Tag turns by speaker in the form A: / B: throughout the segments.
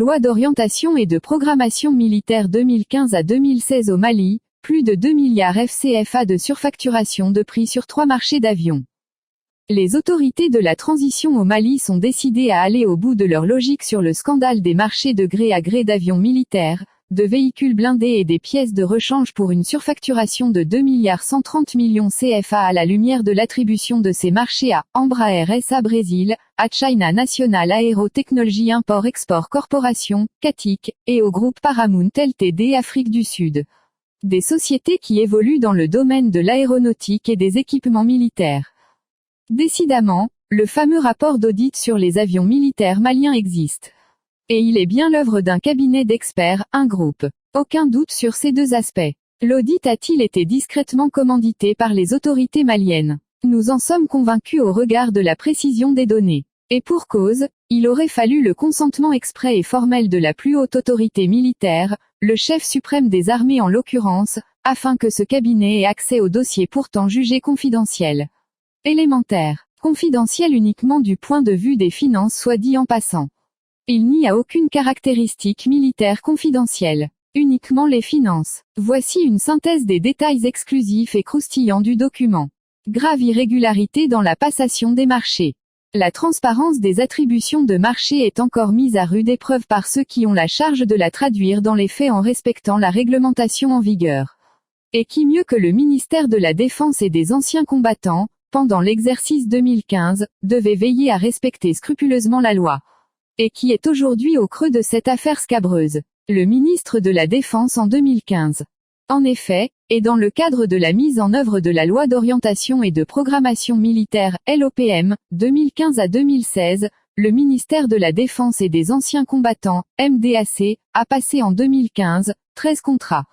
A: loi d'orientation et de programmation militaire 2015 à 2016 au Mali, plus de 2 milliards FCFA de surfacturation de prix sur 3 marchés d'avions. Les autorités de la transition au Mali sont décidées à aller au bout de leur logique sur le scandale des marchés de gré à gré d'avions militaires, de véhicules blindés et des pièces de rechange pour une surfacturation de 2 milliards 130 millions CFA à la lumière de l'attribution de ces marchés à Embraer SA Brésil, à China National Aero Technology Import-Export Corporation, CATIC, et au groupe Paramount Ltd Afrique du Sud. Des sociétés qui évoluent dans le domaine de l'aéronautique et des équipements militaires. Décidément, le fameux rapport d'audit sur les avions militaires maliens existe. Et il est bien l'œuvre d'un cabinet d'experts, un groupe. Aucun doute sur ces deux aspects. L'audit a-t-il été discrètement commandité par les autorités maliennes? Nous en sommes convaincus au regard de la précision des données. Et pour cause, il aurait fallu le consentement exprès et formel de la plus haute autorité militaire, le chef suprême des armées en l'occurrence, afin que ce cabinet ait accès au dossier pourtant jugé confidentiel. Élémentaire. Confidentiel uniquement du point de vue des finances soit dit en passant. Il n'y a aucune caractéristique militaire confidentielle. Uniquement les finances. Voici une synthèse des détails exclusifs et croustillants du document. Grave irrégularité dans la passation des marchés. La transparence des attributions de marché est encore mise à rude épreuve par ceux qui ont la charge de la traduire dans les faits en respectant la réglementation en vigueur. Et qui mieux que le ministère de la Défense et des anciens combattants, pendant l'exercice 2015, devait veiller à respecter scrupuleusement la loi. Et qui est aujourd'hui au creux de cette affaire scabreuse. Le ministre de la Défense en 2015. En effet, et dans le cadre de la mise en œuvre de la loi d'orientation et de programmation militaire, LOPM, 2015 à 2016, le ministère de la Défense et des anciens combattants, MDAC, a passé en 2015, 13 contrats.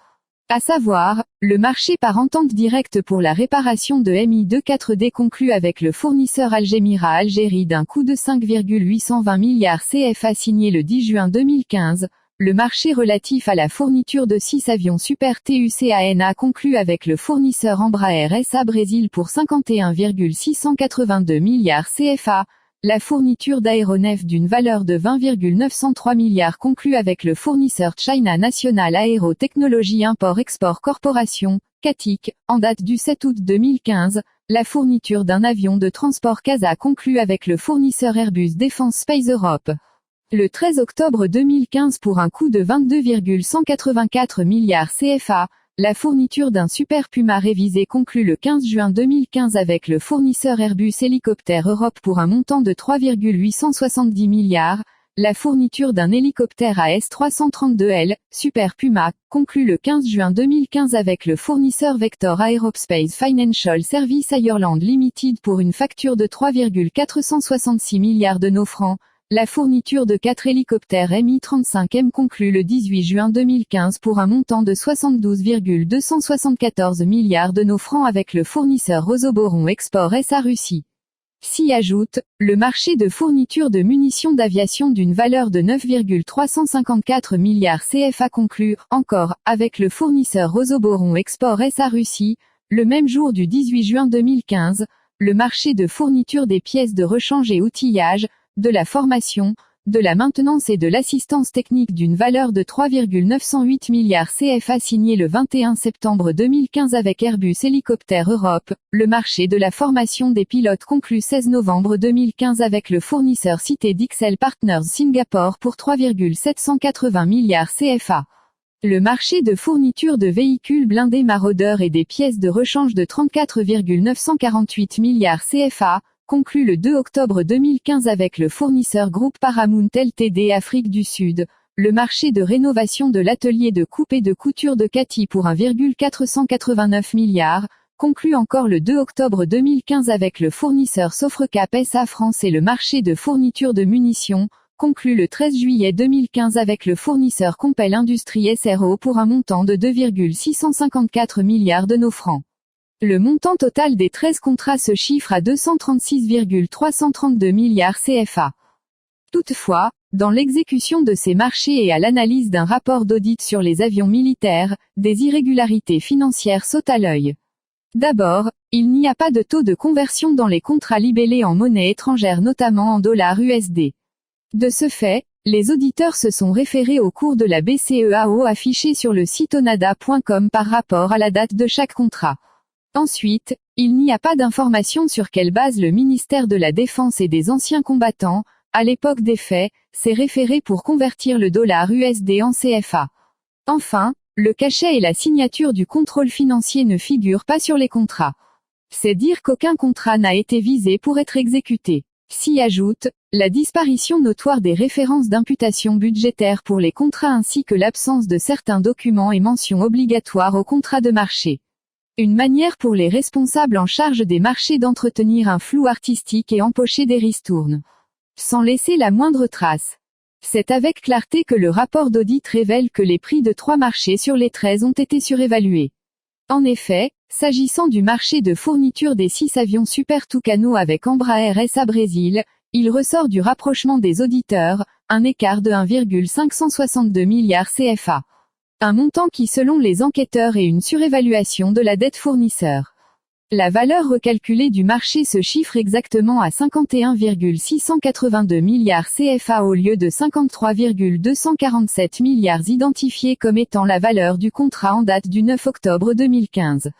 A: À savoir, le marché par entente directe pour la réparation de Mi-24D conclu avec le fournisseur Algémira Algérie d'un coût de 5,820 milliards CFA signé le 10 juin 2015, le marché relatif à la fourniture de 6 avions Super TUCANA conclu avec le fournisseur Embraer SA Brésil pour 51,682 milliards CFA, la fourniture d'aéronefs d'une valeur de 20,903 milliards conclue avec le fournisseur China National Aero Technology Import-Export Corporation, CATIC, en date du 7 août 2015, la fourniture d'un avion de transport CASA conclue avec le fournisseur Airbus Defence Space Europe. Le 13 octobre 2015 pour un coût de 22,184 milliards CFA, la fourniture d'un Super Puma révisé conclue le 15 juin 2015 avec le fournisseur Airbus Hélicoptère Europe pour un montant de 3,870 milliards, la fourniture d'un hélicoptère AS-332L, Super Puma, conclue le 15 juin 2015 avec le fournisseur Vector Aerospace Financial Services Ireland Limited pour une facture de 3,466 milliards de nos francs. La fourniture de 4 hélicoptères Mi-35M conclue le 18 juin 2015 pour un montant de 72,274 milliards de nos francs avec le fournisseur Rosoboron Export SA Russie. S'y ajoute, le marché de fourniture de munitions d'aviation d'une valeur de 9,354 milliards CFA conclu, encore, avec le fournisseur Rosoboron Export SA Russie, le même jour du 18 juin 2015, le marché de fourniture des pièces de rechange et outillage, de la formation, de la maintenance et de l'assistance technique d'une valeur de 3,908 milliards CFA signé le 21 septembre 2015 avec Airbus Hélicoptère Europe, le marché de la formation des pilotes conclu 16 novembre 2015 avec le fournisseur Cité Dixel Partners Singapour pour 3,780 milliards CFA. Le marché de fourniture de véhicules blindés Marauder et des pièces de rechange de 34,948 milliards CFA, conclu le 2 octobre 2015 avec le fournisseur groupe Paramount Ltd Afrique du Sud, le marché de rénovation de l'atelier de coupe et de couture de Cathy pour 1,489 milliards, conclu encore le 2 octobre 2015 avec le fournisseur Sofrecap SA France et le marché de fourniture de munitions, conclu le 13 juillet 2015 avec le fournisseur Compel Industrie SRO pour un montant de 2,654 milliards de nos francs. Le montant total des 13 contrats se chiffre à 236,332 milliards CFA. Toutefois, dans l'exécution de ces marchés et à l'analyse d'un rapport d'audit sur les avions militaires, des irrégularités financières sautent à l'œil. D'abord, il n'y a pas de taux de conversion dans les contrats libellés en monnaie étrangère notamment en dollars USD. De ce fait, les auditeurs se sont référés au cours de la BCEAO affiché sur le site onada.com par rapport à la date de chaque contrat. Ensuite, il n'y a pas d'information sur quelle base le ministère de la Défense et des anciens combattants, à l'époque des faits, s'est référé pour convertir le dollar USD en CFA. Enfin, le cachet et la signature du contrôle financier ne figurent pas sur les contrats. C'est dire qu'aucun contrat n'a été visé pour être exécuté. S'y ajoute, la disparition notoire des références d'imputation budgétaire pour les contrats ainsi que l'absence de certains documents et mentions obligatoires aux contrats de marché. Une manière pour les responsables en charge des marchés d'entretenir un flou artistique et empocher des ristournes. Sans laisser la moindre trace. C'est avec clarté que le rapport d'audit révèle que les prix de 3 marchés sur les 13 ont été surévalués. En effet, s'agissant du marché de fourniture des 6 avions Super Tucano avec Embraer SA Brésil, il ressort du rapprochement des auditeurs, un écart de 1,562 milliards CFA. Un montant qui selon les enquêteurs est une surévaluation de la dette fournisseur. La valeur recalculée du marché se chiffre exactement à 51,682 milliards CFA au lieu de 53,247 milliards identifiés comme étant la valeur du contrat en date du 9 octobre 2015.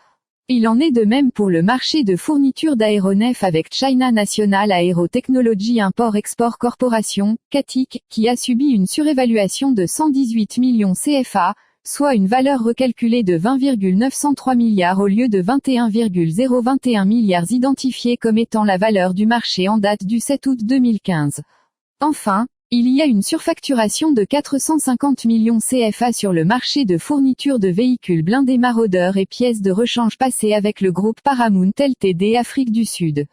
A: Il en est de même pour le marché de fourniture d'aéronefs avec China National Aerotechnology Import-Export Corporation, CATIC, qui a subi une surévaluation de 118 millions CFA, soit une valeur recalculée de 20,903 milliards au lieu de 21,021 milliards identifiés comme étant la valeur du marché en date du 7 août 2015. Enfin, il y a une surfacturation de 450 millions CFA sur le marché de fourniture de véhicules blindés maraudeurs et pièces de rechange passées avec le groupe Paramount Ltd Afrique du Sud.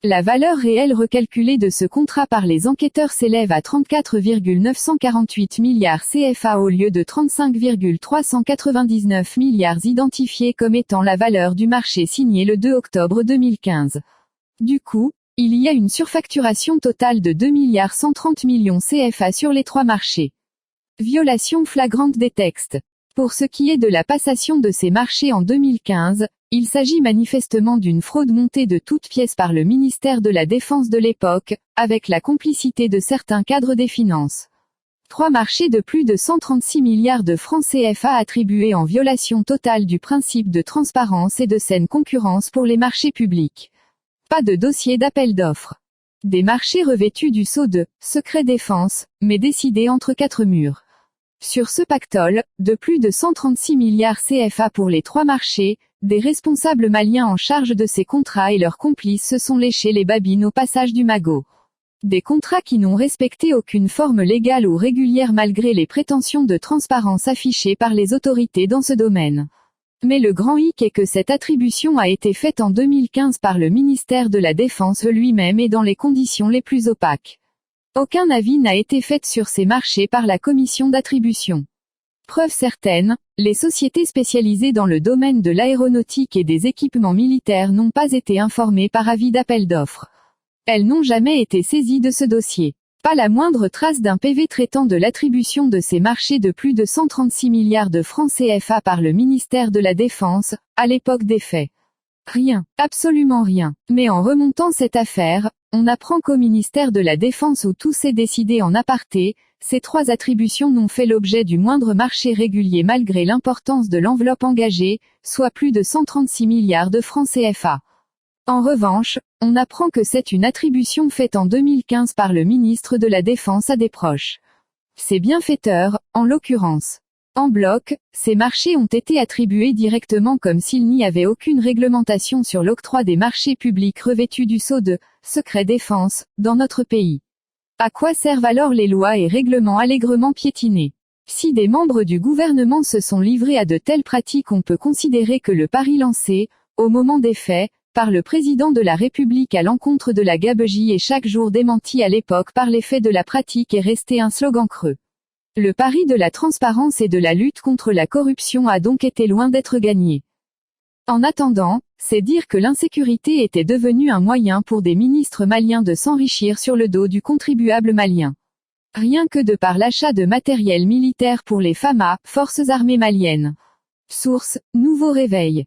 A: La valeur réelle recalculée de ce contrat par les enquêteurs s'élève à 34,948 milliards CFA au lieu de 35,399 milliards identifiés comme étant la valeur du marché signé le 2 octobre 2015. Du coup, il y a une surfacturation totale de 2,130 milliards CFA sur les 3 marchés. Violation flagrante des textes. Pour ce qui est de la passation de ces marchés en 2015, il s'agit manifestement d'une fraude montée de toutes pièces par le ministère de la Défense de l'époque, avec la complicité de certains cadres des finances. 3 marchés de plus de 136 milliards de francs CFA attribués en violation totale du principe de transparence et de saine concurrence pour les marchés publics. Pas de dossier d'appel d'offres. Des marchés revêtus du sceau de « secret défense », mais décidés entre 4 murs. Sur ce pactole, de plus de 136 milliards CFA pour les 3 marchés, des responsables maliens en charge de ces contrats et leurs complices se sont léchés les babines au passage du magot. Des contrats qui n'ont respecté aucune forme légale ou régulière malgré les prétentions de transparence affichées par les autorités dans ce domaine. Mais le grand hic est que cette attribution a été faite en 2015 par le ministère de la Défense lui-même et dans les conditions les plus opaques. Aucun avis n'a été fait sur ces marchés par la commission d'attribution. Preuve certaine, les sociétés spécialisées dans le domaine de l'aéronautique et des équipements militaires n'ont pas été informées par avis d'appel d'offres. Elles n'ont jamais été saisies de ce dossier. Pas la moindre trace d'un PV traitant de l'attribution de ces marchés de plus de 136 milliards de francs CFA par le ministère de la Défense, à l'époque des faits. Rien, absolument rien. Mais en remontant cette affaire, on apprend qu'au ministère de la Défense où tout s'est décidé en aparté, ces 3 attributions n'ont fait l'objet du moindre marché régulier malgré l'importance de l'enveloppe engagée, soit plus de 136 milliards de francs CFA. En revanche, on apprend que c'est une attribution faite en 2015 par le ministre de la Défense à des proches. Ces bienfaiteurs, en l'occurrence. En bloc, ces marchés ont été attribués directement comme s'il n'y avait aucune réglementation sur l'octroi des marchés publics revêtus du sceau de « secret défense » dans notre pays. À quoi servent alors les lois et règlements allègrement piétinés? Si des membres du gouvernement se sont livrés à de telles pratiques, on peut considérer que le pari lancé, au moment des faits, par le président de la République à l'encontre de la gabegie et chaque jour démenti à l'époque par les faits de la pratique est resté un slogan creux. Le pari de la transparence et de la lutte contre la corruption a donc été loin d'être gagné. En attendant, c'est dire que l'insécurité était devenue un moyen pour des ministres maliens de s'enrichir sur le dos du contribuable malien. Rien que de par l'achat de matériel militaire pour les FAMA, Forces armées maliennes. Source, Nouveau Réveil.